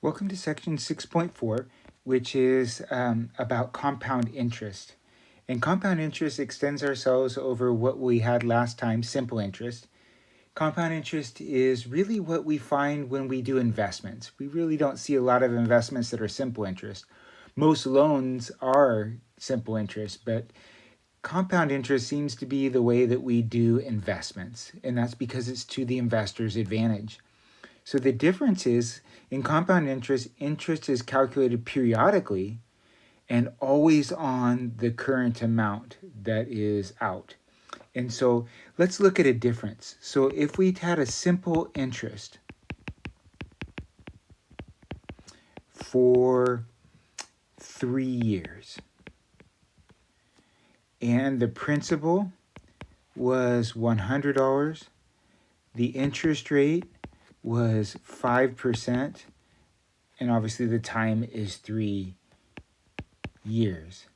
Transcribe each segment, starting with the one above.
Welcome to section 6.4, which is about compound interest. And compound interest extends ourselves over what we had last time, simple interest. Compound interest is really what we find when we do investments. We really don't see a lot of investments that are simple interest. Most loans are simple interest, but compound interest seems to be the way that we do investments, and that's because it's to the investor's advantage. So the difference is in compound interest, interest is calculated periodically and always on the current amount that is out. And so let's look at a difference. So if we had a simple interest for 3 years and the principal was $100, the interest rate was 5%, and obviously the time is 3 years.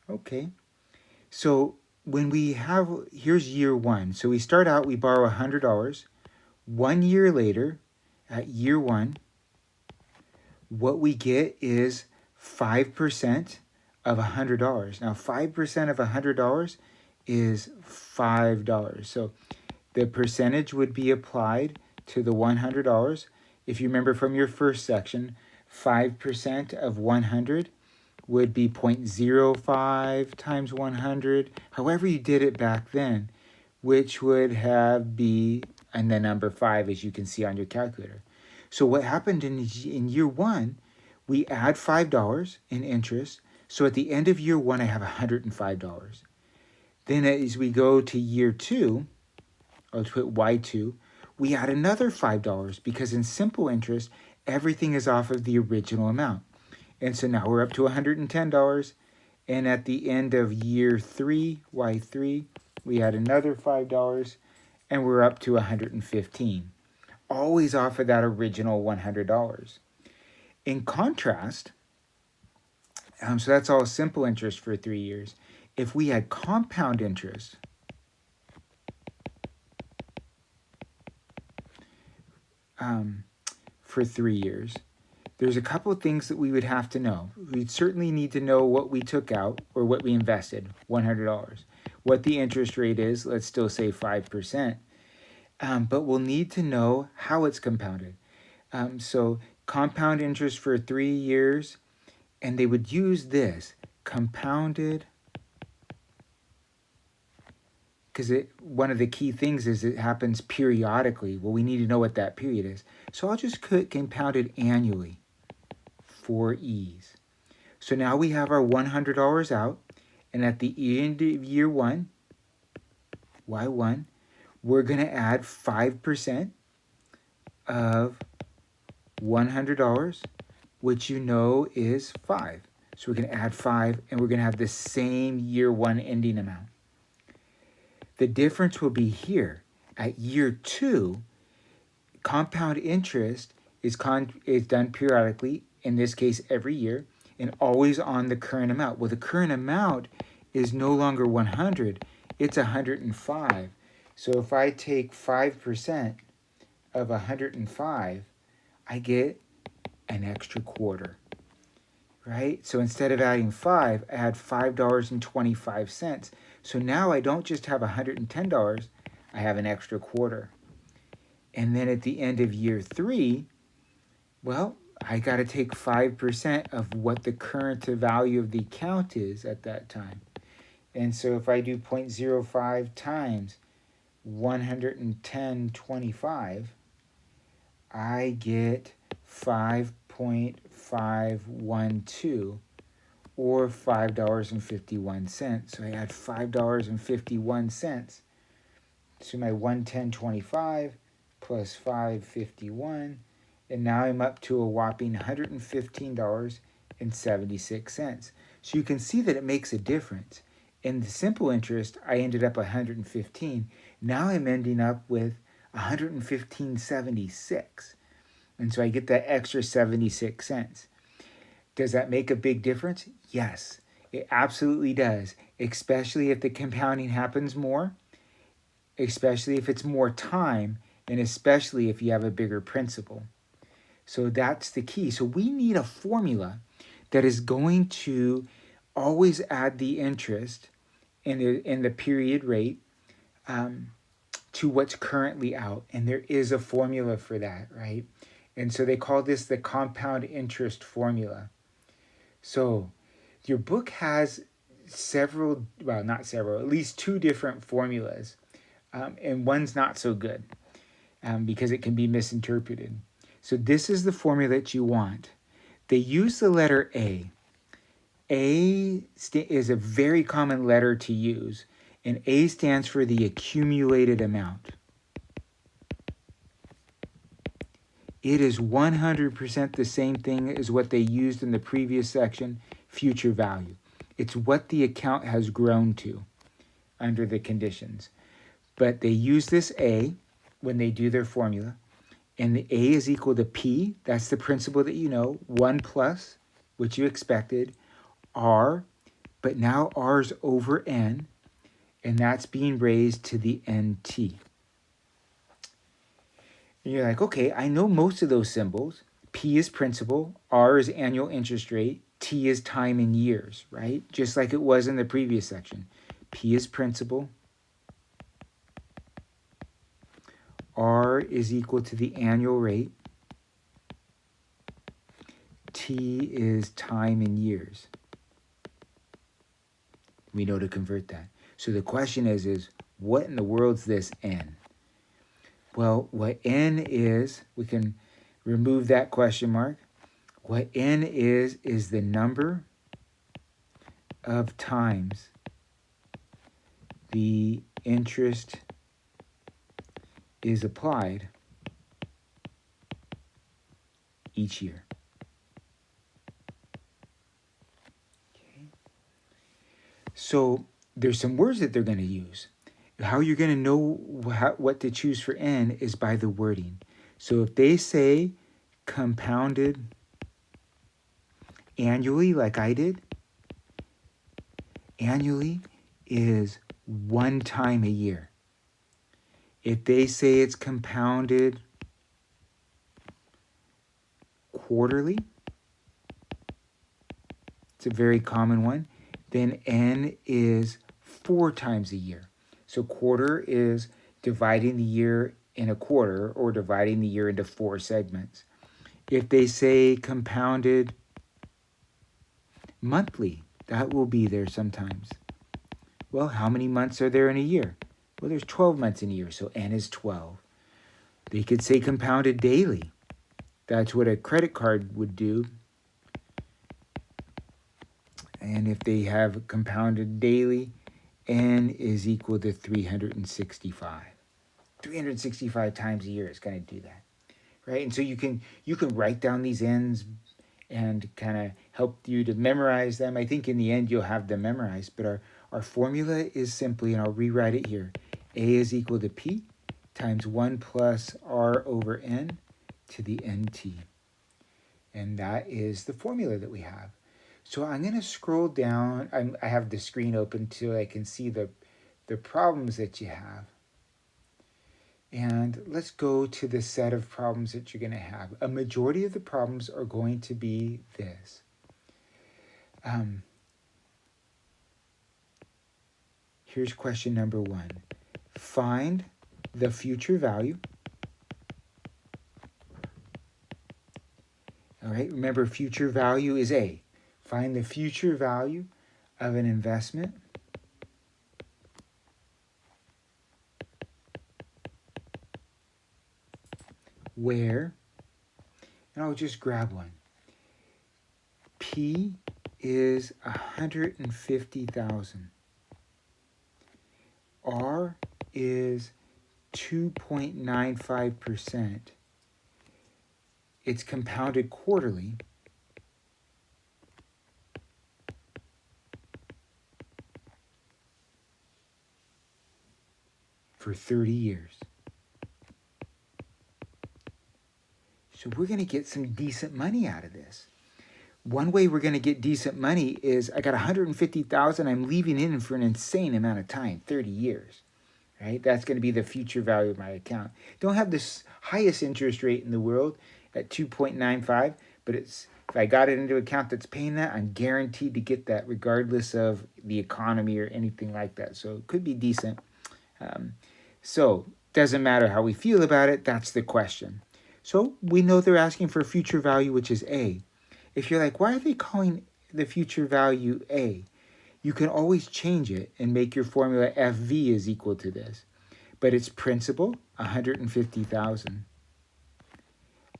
Okay, so when we have, here's year one. So we start out, we borrow $100. 1 year later, at year one, what we get is 5% of $100. Now, 5% of $100 is $5. So the percentage would be applied to the $100. If you remember from your first section, 5% of 100 would be 0.05 times 100, however you did it back then, which would have be, and the number 5 as you can see on your calculator. So what happened in year one, we add $5 in interest. So at the end of year one, I have $105. Then as we go to year two, I'll put Y2, we add another $5 because in simple interest, everything is off of the original amount. And so now we're up to $110. And at the end of year three, Y3, we add another $5 and we're up to $115. Always off of that original $100. In contrast, so that's all simple interest for 3 years. If we had compound interest, for 3 years, there's a couple of things that we would have to know. We'd certainly need to know what we took out or what we invested, $100. What the interest rate is, let's still say 5%. But we'll need to know how it's compounded. So compound interest for 3 years, and they would use this, compounded, because one of the key things is it happens periodically. Well, we need to know what that period is. So I'll just put compounded annually for ease. So now we have our $100 out, and at the end of year one, Y1, we're going to add 5% of $100, which you know is 5. So we're going to add 5, and we're going to have the same year one ending amount. The difference will be here. At year two, compound interest is done periodically, in this case every year, and always on the current amount. Well, the current amount is no longer 100, it's 105. So if I take 5% of 105, I get an extra quarter, right? So instead of adding 5, I add $5.25. So now I don't just have $110, I have an extra quarter. And then at the end of year 3, well, I got to take 5% of what the current value of the account is at that time. And so if I do 0.05 times 110.25, I get 5.512 or $5.51. So I add $5.51 to my 110.25 plus 5.51, and now I'm up to a whopping $115.76. So you can see that it makes a difference. In the simple interest, I ended up 115. Now I'm ending up with 115.76. And so I get that extra 76 cents. Does that make a big difference? Yes, it absolutely does, especially if the compounding happens more, especially if it's more time, and especially if you have a bigger principal. So that's the key. So we need a formula that is going to always add the interest in the period rate to what's currently out. And there is a formula for that, right? And so they call this the compound interest formula. So your book has several, well, not several, at least two different formulas. And one's not so good because it can be misinterpreted. So this is the formula that you want. They use the letter A. A is a very common letter to use, and A stands for the accumulated amount. It is 100% the same thing as what they used in the previous section, future value. It's what the account has grown to under the conditions. But they use this A when they do their formula, and the A is equal to P, that's the principal that you know, 1 plus, which you expected, R, but now R's over N, and that's being raised to the NT. And you're like, okay, I know most of those symbols. P is principal, R is annual interest rate, T is time in years, right? Just like it was in the previous section. P is principal, R is equal to the annual rate, T is time in years. We know to convert that. So the question is what in the world's this N? Well, what N is, we can remove that question mark. What N is the number of times the interest is applied each year. Okay. So there's some words that they're going to use. How you're going to know what to choose for N is by the wording. So if they say compounded annually, like I did, annually is 1 time a year. If they say it's compounded quarterly, it's a very common one, then N is 4 times a year. So quarter is dividing the year in a quarter or dividing the year into 4 segments. If they say compounded monthly, that will be there sometimes. Well, how many months are there in a year? Well, there's 12 months in a year, so N is 12. They could say compounded daily. That's what a credit card would do. And if they have compounded daily, N is equal to 365. 365 times a year is going to do that, right? And so you can write down these N's and kind of help you to memorize them. I think in the end you'll have them memorized, but our formula is simply, and I'll rewrite it here, A is equal to P times 1 plus R over N to the NT. And that is the formula that we have. So I'm going to scroll down. I have the screen open so I can see the problems that you have. And let's go to the set of problems that you're going to have. A majority of the problems are going to be this. Here's question number 1. Find the future value. All right, remember future value is A. Find the future value of an investment where, and I'll just grab one. P is 150,000. R is 2.95%. It's compounded quarterly. For 30 years. So we're going to get some decent money out of this. One way we're going to get decent money is I got 150,000. I'm leaving in for an insane amount of time, 30 years, right? That's going to be the future value of my account. Don't have this highest interest rate in the world at 2.95, but it's if I got it into an account that's paying that, I'm guaranteed to get that regardless of the economy or anything like that. So it could be decent. So doesn't matter how we feel about it, that's the question. So we know they're asking for future value, which is A. If you're like, why are they calling the future value A? You can always change it and make your formula FV is equal to this. But it's principal, 150,000.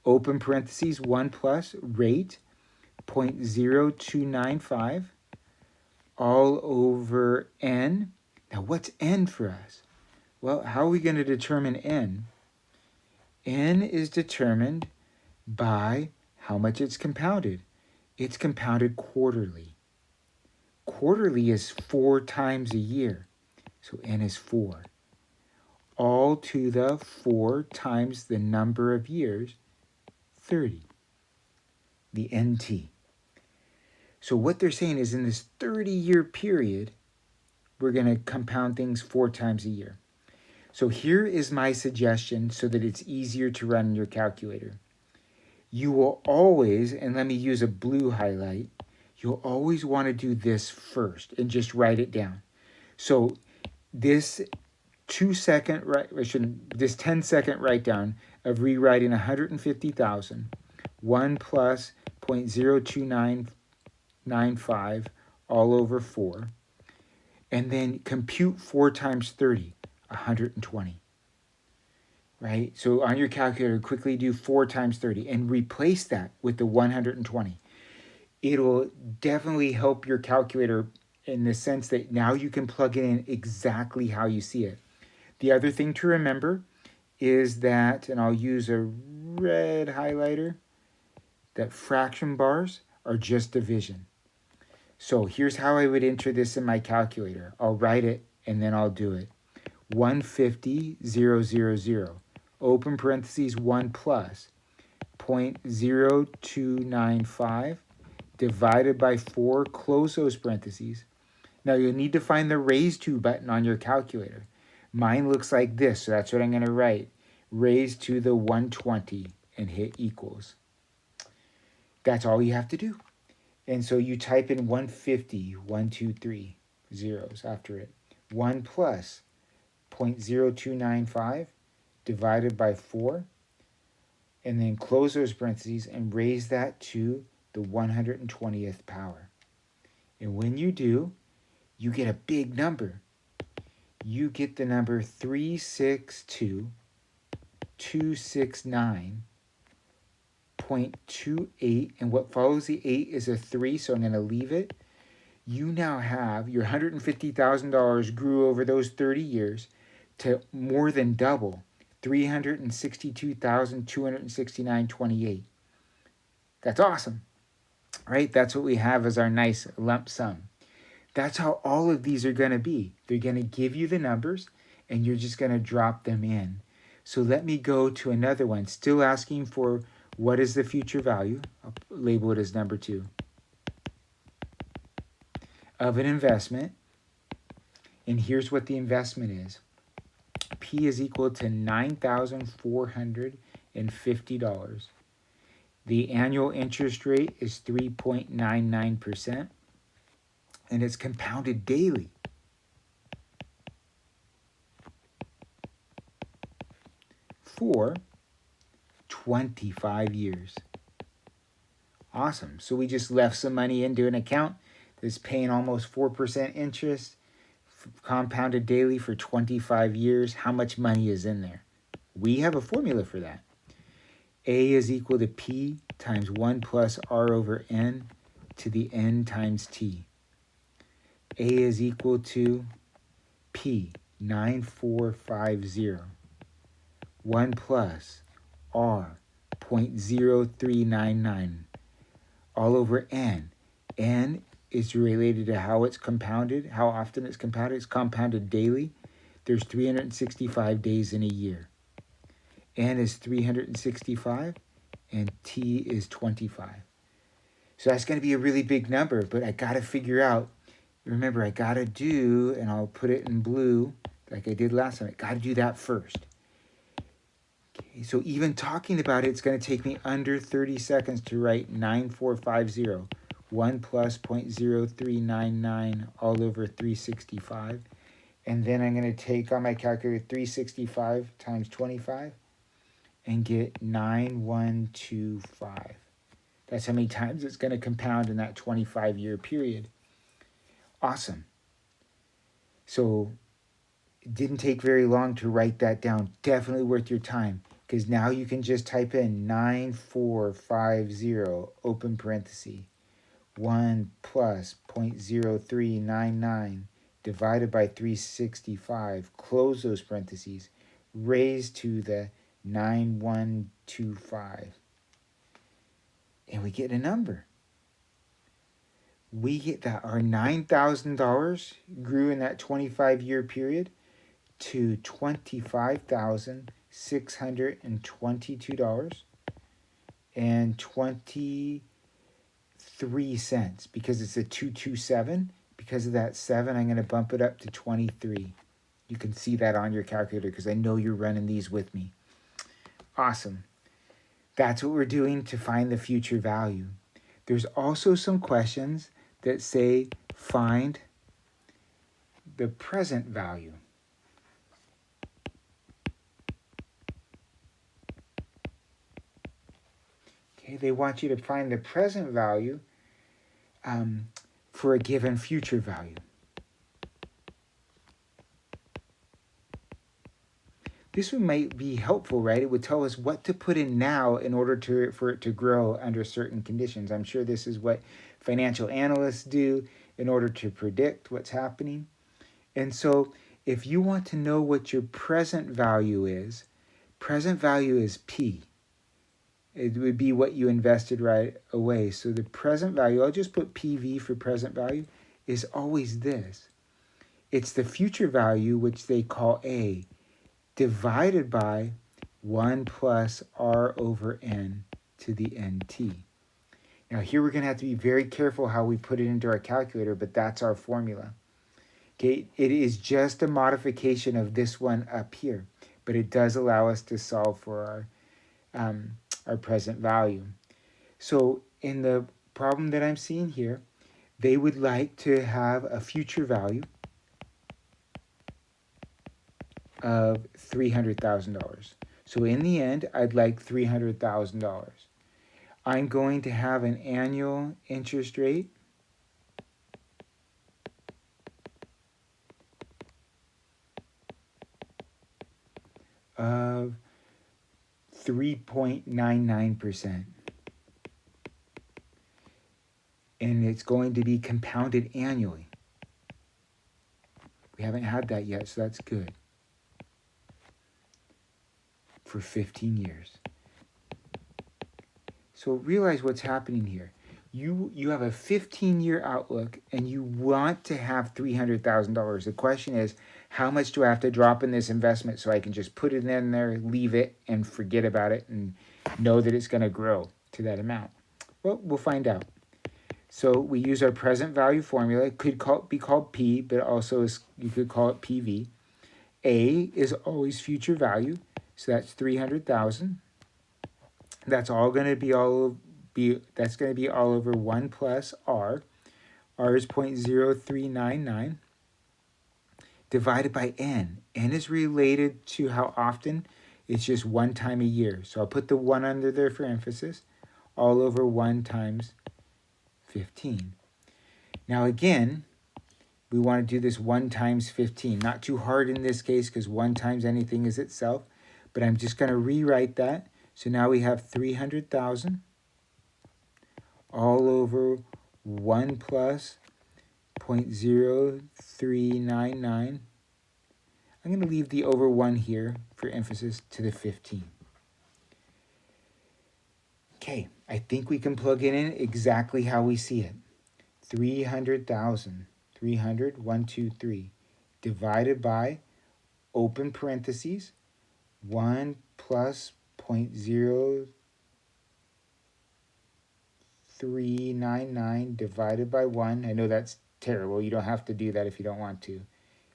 Open parentheses, 1 plus rate, 0.0295, all over N. Now what's N for us? Well, how are we going to determine N? N is determined by how much it's compounded. It's compounded quarterly. Quarterly is 4 times a year, so N is 4. All to the 4 times the number of years, 30, the NT. So what they're saying is in this 30-year period, we're going to compound things 4 times a year. So here is my suggestion so that it's easier to run in your calculator. You will always, and let me use a blue highlight, you'll always want to do this first and just write it down. So this 2-second this 10-second write down of rewriting 150,000, 1 plus 0.02995 all over 4, and then compute 4 times 30, 120. Right? So on your calculator, quickly do 4 times 30 and replace that with the 120. It'll definitely help your calculator in the sense that now you can plug it in exactly how you see it. The other thing to remember is that, and I'll use a red highlighter, that fraction bars are just division. So here's how I would enter this in my calculator. I'll write it and then I'll do it. 150,000, open parentheses 1 plus 0.0295 divided by 4, close those parentheses. Now you'll need to find the raise to button on your calculator. Mine looks like this, so that's what I'm going to write. Raise to the 120 and hit equals. That's all you have to do. And so you type in 150, 1, 2, 3 zeros after it. 1 plus 0.0295 divided by 4, and then close those parentheses and raise that to the 120th power. And when you do, you get a big number. You get the number 362,269.28, and what follows the 8 is a 3, so I'm going to leave it. You now have your $150,000 grew over those 30 years to more than double, 362,269.28. That's awesome, right? That's what we have as our nice lump sum. That's how all of these are going to be. They're going to give you the numbers, and you're just going to drop them in. So let me go to another one, still asking for what is the future value. I'll label it as number 2. Of an investment. And here's what the investment is. P is equal to $9,450. The annual interest rate is 3.99%, and it's compounded daily. For 25 years. Awesome. So we just left some money into an account that's paying almost 4% interest, compounded daily for 25 years. How much money is in there? We have a formula for that. A is equal to P times 1 plus R over N to the N times T. A is equal to P, 9450. 1 plus R, 0.0399, all over N. N is related to how it's compounded, how often it's compounded. It's compounded daily. There's 365 days in a year. N is 365, and T is 25. So that's going to be a really big number, but I got to figure out, remember, I got to do, and I'll put it in blue, like I did last time. I got to do that first. Okay, so even talking about it, it's going to take me under 30 seconds to write 9450. 1 plus 0.0399 all over 365. And then I'm going to take on my calculator 365 times 25 and get 9125. That's how many times it's going to compound in that 25-year period. Awesome. So it didn't take very long to write that down. Definitely worth your time, because now you can just type in 9450, open parenthesis, 1 plus 0.0399 divided by 365, close those parentheses, raised to the 9125. And we get a number. We get that our $9,000 grew in that 25-year period to $25,622 and 23 cents. Because it's a 227, because of that 7, I'm going to bump it up to 23. You can see that on your calculator because I know you're running these with me. Awesome. That's what we're doing to find the future value. There's also some questions that say find the present value. Okay, they want you to find the present value for a given future value. This one might be helpful, right? It would tell us what to put in now in order for it to grow under certain conditions. I'm sure this is what financial analysts do in order to predict what's happening. And so if you want to know what your present value is P. It would be what you invested right away. So the present value, I'll just put PV for present value, is always this. It's the future value, which they call A, divided by 1 plus R over N to the NT. Now here we're going to have to be very careful how we put it into our calculator, but that's our formula. Okay, it is just a modification of this one up here, but it does allow us to solve for our present value. So in the problem that I'm seeing here, they would like to have a future value of $300,000. So in the end, I'd like $300,000. I'm going to have an annual interest rate of 3.99%. And it's going to be compounded annually. We haven't had that yet, so that's good. For 15 years. So realize what's happening here. You have a 15-year outlook and you want to have $300,000. The question is, how much do I have to drop in this investment so I can just put it in there, leave it, and forget about it and know that it's going to grow to that amount? Well, we'll find out. So we use our present value formula. It could be called P, but also you could call it PV. A is always future value. So that's 300,000. That's all going to be all over 1 plus R. R is 0.0399 divided by N. N is related to how often. It's just 1 time a year. So I'll put the 1 under there for emphasis. All over 1 times 15. Now again, we want to do this 1 times 15. Not too hard in this case because 1 times anything is itself. But I'm just going to rewrite that. So now we have 300,000 all over 1 plus 0.0399. I'm going to leave the over 1 here for emphasis to the 15. Okay, I think we can plug it in exactly how we see it. 300,000, 1, 2, 3, divided by, open parentheses, 1 plus 0.0399 divided by 1. I know that's terrible. You don't have to do that if you don't want to.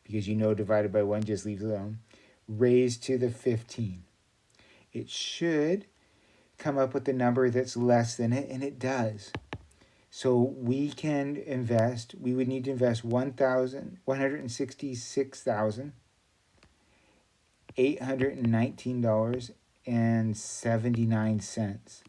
because you know divided by 1 just leaves it alone, raised to the 15. It should come up with a number that's less than it, and it does. So we can invest, we would need to invest $166,819.79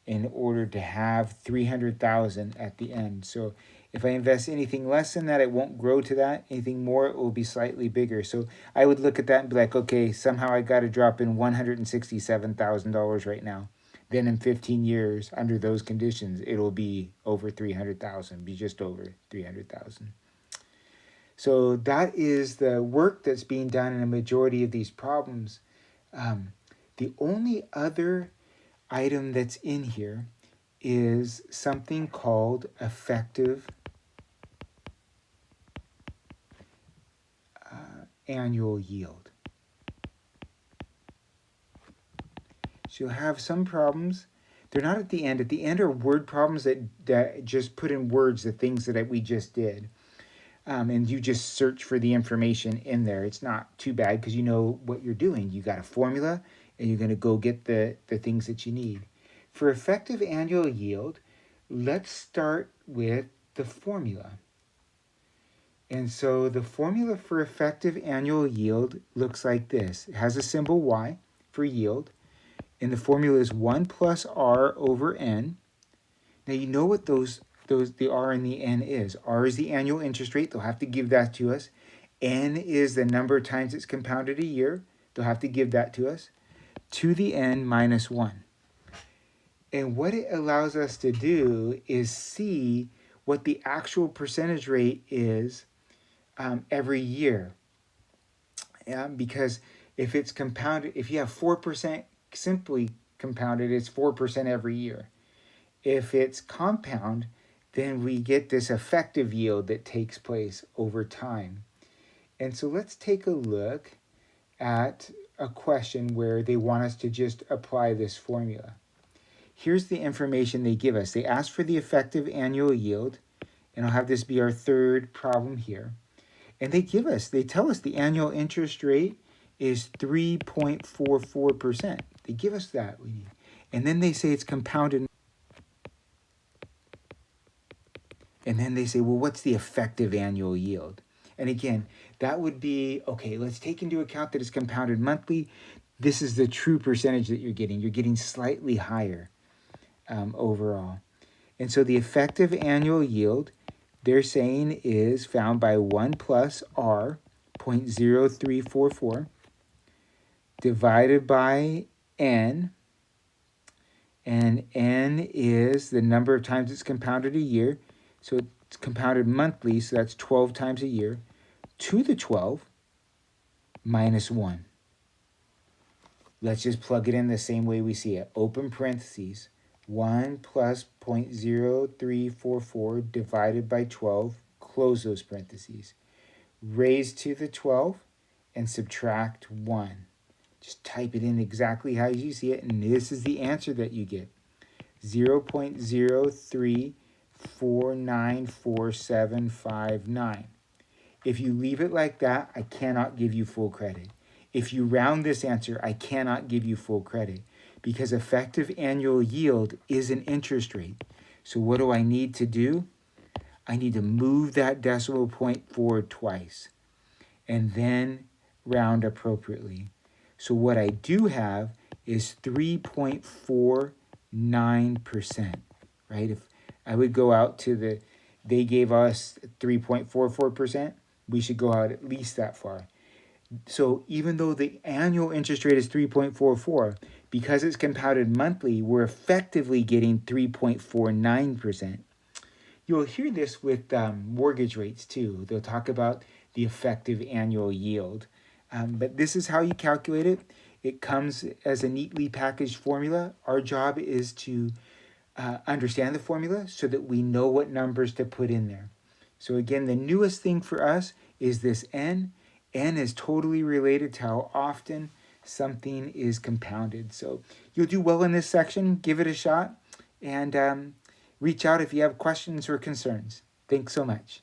in order to have 300,000 at the end. So if I invest anything less than that, it won't grow to that. Anything more, it will be slightly bigger. So I would look at that and be like, okay, somehow I got to drop in $167,000 right now. Then in 15 years, under those conditions, it'll be over 300,000, be just over 300,000. So that is the work that's being done in a majority of these problems. The only other item that's in here is something called effective annual yield. So you'll have some problems. They're not at the end. At the end are word problems that just put in words the things that we just did. And you just search for the information in there. It's not too bad because you know what you're doing. You got a formula and you're going to go get the things that you need. For effective annual yield, let's start with the formula. And so the formula for effective annual yield looks like this. It has a symbol Y for yield. And the formula is 1 plus R over N. Now you know what the R and the N is. R is the annual interest rate. They'll have to give that to us. N is the number of times it's compounded a year. They'll have to give that to us. To the N minus 1. And what it allows us to do is see what the actual percentage rate is every year. Because if it's compounded, if you have 4% simply compounded, it's 4% every year. If it's compound, then we get this effective yield that takes place over time. And so let's take a look at a question where they want us to just apply this formula. Here's the information they give us. They ask for the effective annual yield, and I'll have this be our third problem here. And they tell us the annual interest rate is 3.44%. They give us that. And then they say it's compounded. And then they say, well, what's the effective annual yield? And again, that would be, okay, let's take into account that it's compounded monthly. This is the true percentage that you're getting. You're getting slightly higher overall. And so the effective annual yield, they're saying, is found by 1 plus R, 0.0344, divided by N, and N is the number of times it's compounded a year. So it's compounded monthly, so that's 12 times a year, to the 12 minus 1. Let's just plug it in the same way we see it. Open parentheses, 1 plus 0.0344 divided by 12, close those parentheses. Raise to the 12 and subtract 1. Just type it in exactly how you see it, and this is the answer that you get. 0.03494759. If you leave it like that, I cannot give you full credit. If you round this answer, I cannot give you full credit because effective annual yield is an interest rate. So what do I need to do? I need to move that decimal point forward twice and then round appropriately. So what I do have is 3.49%, right? If I would go out to they gave us 3.44%, we should go out at least that far. So even though the annual interest rate is 3.44, because it's compounded monthly, we're effectively getting 3.49%. You'll hear this with mortgage rates too. They'll talk about the effective annual yield. But this is how you calculate it. It comes as a neatly packaged formula. Our job is to understand the formula so that we know what numbers to put in there. So again, the newest thing for us is this N. N is totally related to how often something is compounded. So you'll do well in this section. Give it a shot and reach out if you have questions or concerns. Thanks so much.